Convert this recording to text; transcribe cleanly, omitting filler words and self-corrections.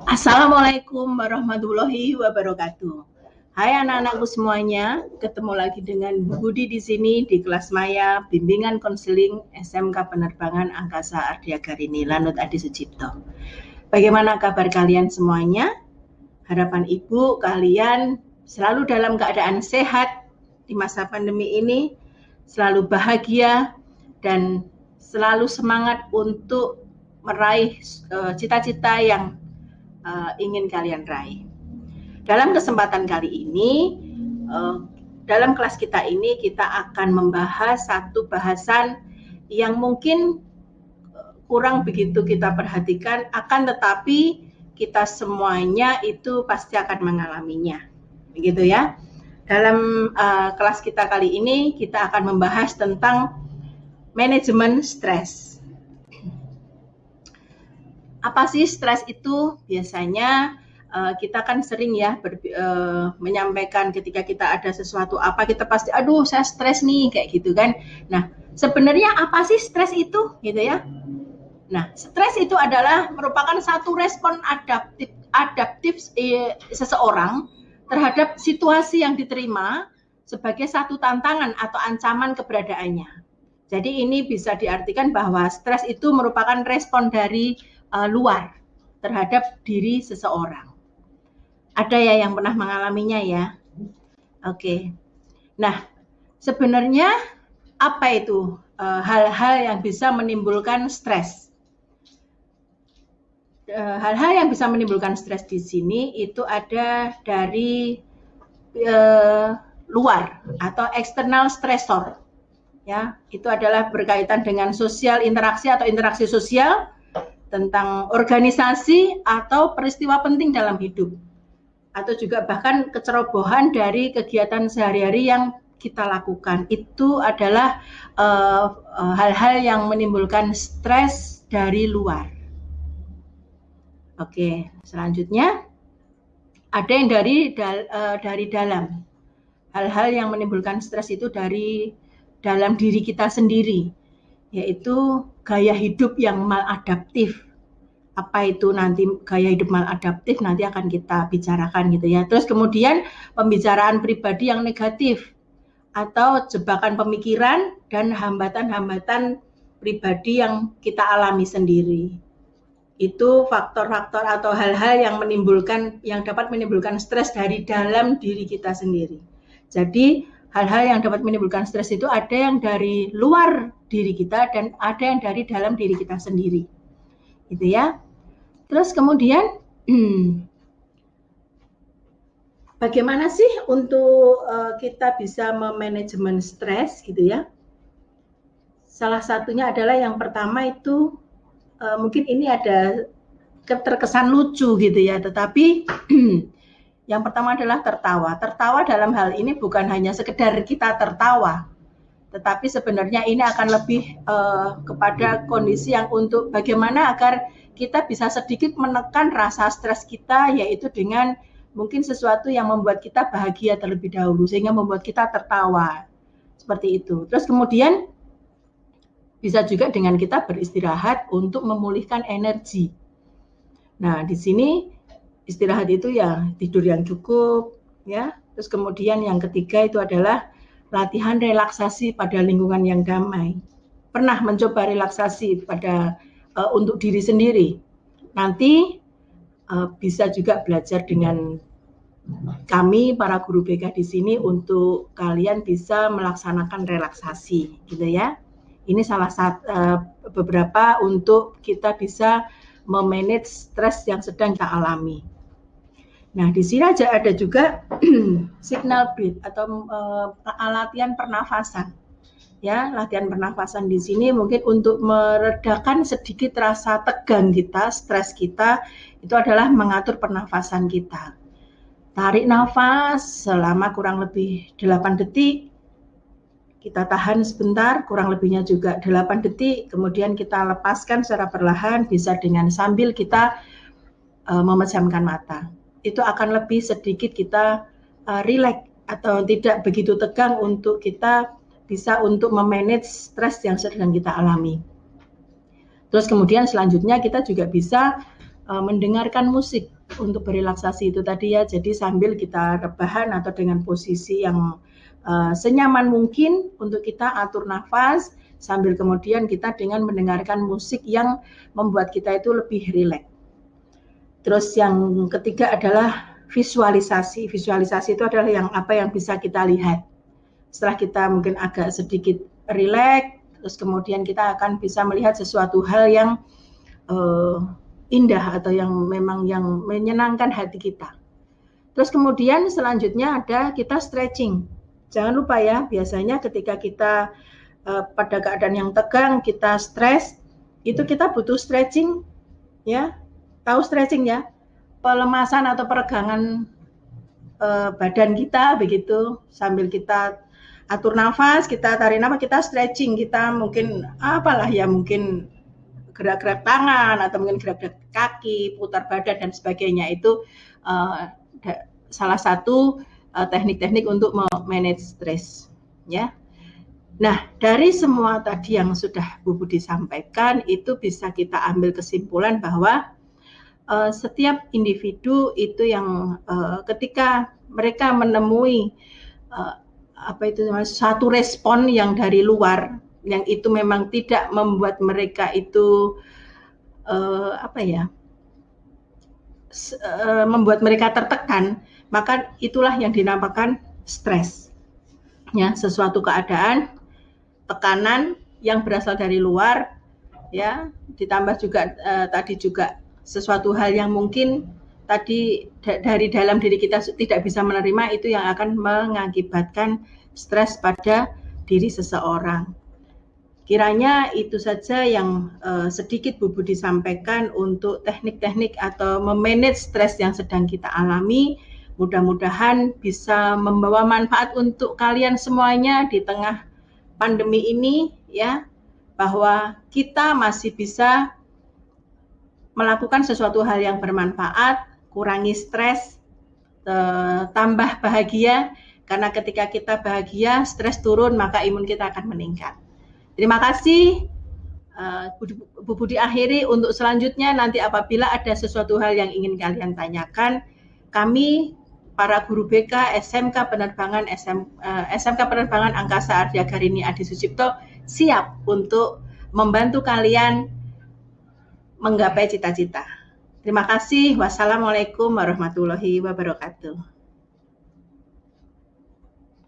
Assalamualaikum warahmatullahi wabarakatuh. Hai anak-anakku semuanya, ketemu lagi dengan Budi di sini di kelas Maya Bimbingan Konseling SMK Penerbangan Angkasa Ardia Garini Lanut Adi Sucipto. Bagaimana kabar kalian semuanya? Harapan Ibu kalian selalu dalam keadaan sehat di masa pandemi ini, selalu bahagia dan selalu semangat untuk meraih cita-cita yang ingin kalian raih. Dalam kesempatan kali ini, dalam kelas kita ini kita akan membahas satu bahasan yang mungkin kurang begitu kita perhatikan, akan tetapi kita semuanya itu pasti akan mengalaminya, begitu ya. Dalam kelas kita kali ini kita akan membahas tentang manajemen stres. Apa sih stres itu? Biasanya kita kan sering ya menyampaikan ketika kita ada sesuatu apa, kita pasti aduh saya stres nih, kayak gitu kan. Nah, sebenarnya apa sih stres itu, gitu ya? Nah, stres itu adalah merupakan satu respon adaptif seseorang terhadap situasi yang diterima sebagai satu tantangan atau ancaman keberadaannya. Jadi ini bisa diartikan bahwa stres itu merupakan respon dari luar terhadap diri seseorang. Ada ya yang pernah mengalaminya ya? Oke. Nah, sebenarnya apa itu hal-hal yang bisa menimbulkan stres? Hal-hal yang bisa menimbulkan stres di sini itu ada dari luar atau external stressor. Ya, itu adalah berkaitan dengan sosial interaksi atau interaksi sosial, tentang organisasi atau peristiwa penting dalam hidup, atau juga bahkan kecerobohan dari kegiatan sehari-hari yang kita lakukan. Itu adalah hal-hal yang menimbulkan stres dari luar. Oke, selanjutnya ada yang dari dalam. Hal-hal yang menimbulkan stres itu dari dalam diri kita sendiri, yaitu gaya hidup yang maladaptif. Apa itu nanti gaya hidup maladaptif, nanti akan kita bicarakan gitu ya. Terus kemudian pembicaraan pribadi yang negatif atau jebakan pemikiran dan hambatan-hambatan pribadi yang kita alami sendiri. Itu faktor-faktor atau hal-hal yang dapat menimbulkan stres dari dalam diri kita sendiri. Jadi hal-hal yang dapat menimbulkan stres itu ada yang dari luar diri kita dan ada yang dari dalam diri kita sendiri, gitu ya. Terus kemudian bagaimana sih untuk kita bisa memanajemen stres, gitu ya? Salah satunya adalah yang pertama itu mungkin ini ada terkesan lucu gitu ya, tetapi yang pertama adalah tertawa. Tertawa dalam hal ini bukan hanya sekedar kita tertawa, tetapi sebenarnya ini akan lebih kepada kondisi yang untuk bagaimana agar kita bisa sedikit menekan rasa stres kita, yaitu dengan mungkin sesuatu yang membuat kita bahagia terlebih dahulu, sehingga membuat kita tertawa. Seperti itu. Terus kemudian bisa juga dengan kita beristirahat untuk memulihkan energi. Nah, di sini istirahat itu ya tidur yang cukup, ya. Terus kemudian yang ketiga itu adalah latihan relaksasi pada lingkungan yang damai. Pernah mencoba relaksasi untuk diri sendiri? Nanti bisa juga belajar dengan kami para guru BK di sini untuk kalian bisa melaksanakan relaksasi, gitu ya. Ini salah satu beberapa untuk kita bisa memanage stres yang sedang kita alami. Nah, di sini ada juga signal breath atau latihan pernafasan. Ya, latihan pernafasan di sini mungkin untuk meredakan sedikit rasa tegang kita, stres kita, itu adalah mengatur pernafasan kita. Tarik nafas selama kurang lebih 8 detik. Kita tahan sebentar, kurang lebihnya juga 8 detik, kemudian kita lepaskan secara perlahan, bisa dengan sambil kita memejamkan mata. Itu akan lebih sedikit kita rileks atau tidak begitu tegang untuk kita bisa untuk memanage stres yang sedang kita alami. Terus kemudian selanjutnya kita juga bisa mendengarkan musik untuk berelaksasi itu tadi ya. Jadi sambil kita rebahan atau dengan posisi yang senyaman mungkin untuk kita atur nafas, sambil kemudian kita dengan mendengarkan musik yang membuat kita itu lebih rileks. Terus yang ketiga adalah visualisasi. Visualisasi itu adalah yang bisa kita lihat. Setelah kita mungkin agak sedikit rileks, terus kemudian kita akan bisa melihat sesuatu hal yang indah atau yang memang yang menyenangkan hati kita. Terus kemudian selanjutnya ada kita stretching. Jangan lupa ya, biasanya ketika kita pada keadaan yang tegang, kita stres, itu kita butuh stretching, ya. Tahu stretching ya? Pelemasan atau peregangan badan kita begitu, sambil kita atur nafas, kita tarik nafas, kita stretching, kita mungkin apalah ya, mungkin gerak-gerak tangan atau mungkin gerak-gerak kaki, putar badan dan sebagainya. Itu salah satu teknik-teknik untuk manage stres, ya. Nah, dari semua tadi yang sudah Bu Budi sampaikan, itu bisa kita ambil kesimpulan bahwa setiap individu itu yang ketika mereka menemui satu respon yang dari luar, yang itu memang tidak membuat mereka itu membuat mereka tertekan, maka itulah yang dinamakan stres. Ya, sesuatu keadaan, tekanan yang berasal dari luar, ya, ditambah juga tadi juga sesuatu hal yang mungkin tadi dari dalam diri kita tidak bisa menerima, itu yang akan mengakibatkan stres pada diri seseorang. Kiranya itu saja yang sedikit Bu Budi sampaikan untuk teknik-teknik atau memanage stres yang sedang kita alami. Mudah-mudahan bisa membawa manfaat untuk kalian semuanya di tengah pandemi ini, ya, bahwa kita masih bisa melakukan sesuatu hal yang bermanfaat, kurangi stres, tambah bahagia, karena ketika kita bahagia, stres turun, maka imun kita akan meningkat. Terima kasih. Bu Budi akhiri. Untuk selanjutnya nanti apabila ada sesuatu hal yang ingin kalian tanyakan, kami para guru BK SMK Penerbangan SMK Penerbangan Angkasa Arya Garini Adi Sucipto siap untuk membantu kalian menggapai cita-cita. Terima kasih. Wassalamualaikum warahmatullahi wabarakatuh.